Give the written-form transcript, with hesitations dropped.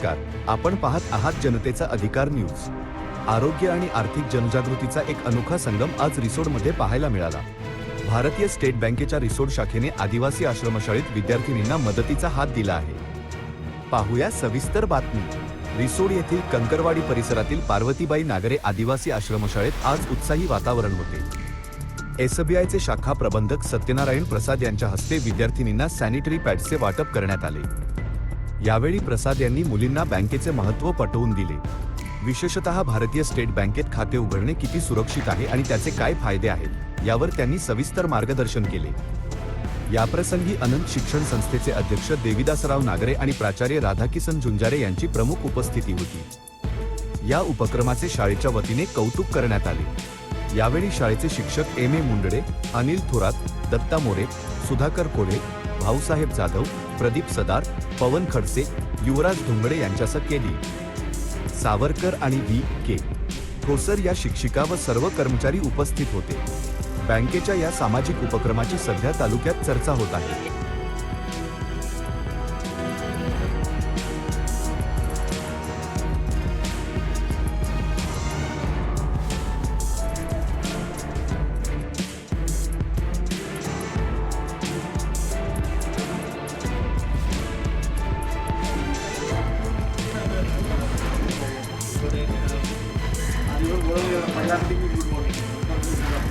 नमस्कार, आपण पाहत आहात जनतेचा अधिकार न्यूज। आरोग्य आणि आर्थिक जनजागृतीचा एक अनोखा संगम आज रिसोडमध्ये पाहायला मिळाला। भारतीय स्टेट बँकेच्या रिसोड शाखेने आदिवासी आश्रमशाळेत विद्यार्थिनींना मदतीचा हात दिला आहे। पाहूया सविस्तर बातमी। रिसोड येथील कंकरवाडी परिसरातील पार्वतीबाई नागरे आदिवासी आश्रमशाळेत आज उत्साही वातावरण होते। एसबीआयचे शाखा प्रबंधक सत्यनारायण प्रसाद यांच्या हस्ते विद्यार्थिनींना सॅनिटरी पॅड्सचे वाटप करण्यात आले। यावेळी प्रसाद यांनी मुलींना बँकेचे महत्त्व पटवून दिले। विशेषतः भारतीय स्टेट बँकेत खाते उघडणे किती सुरक्षित आहे आणि त्याचे काय फायदे आहेत यावर त्यांनी सविस्तर मार्गदर्शन केले। याप्रसंगी अनंत शिक्षण संस्थेचे अध्यक्ष देविदासराव नागरे आणि प्राचार्य राधाकिसन झुंजारे यांची प्रमुख उपस्थिती होती। या उपक्रमाचे शाळेच्या वतीने कौतुक करण्यात आले। यावेळी शाळेचे शिक्षक एम ए मुंडडे, अनिल थोरात, दत्ता मोरे, सुधाकर कोळे, भाऊसाहेब जाधव, प्रदीप सदार, पवन खडसे, युवराज धुंगडे यांच्यासह केली सावरकर आणि व्ही के ठोसर या शिक्षिका व सर्व कर्मचारी उपस्थित होते। बँकेच्या या सामाजिक उपक्रमाची सध्या तालुक्यात चर्चा होत आहे।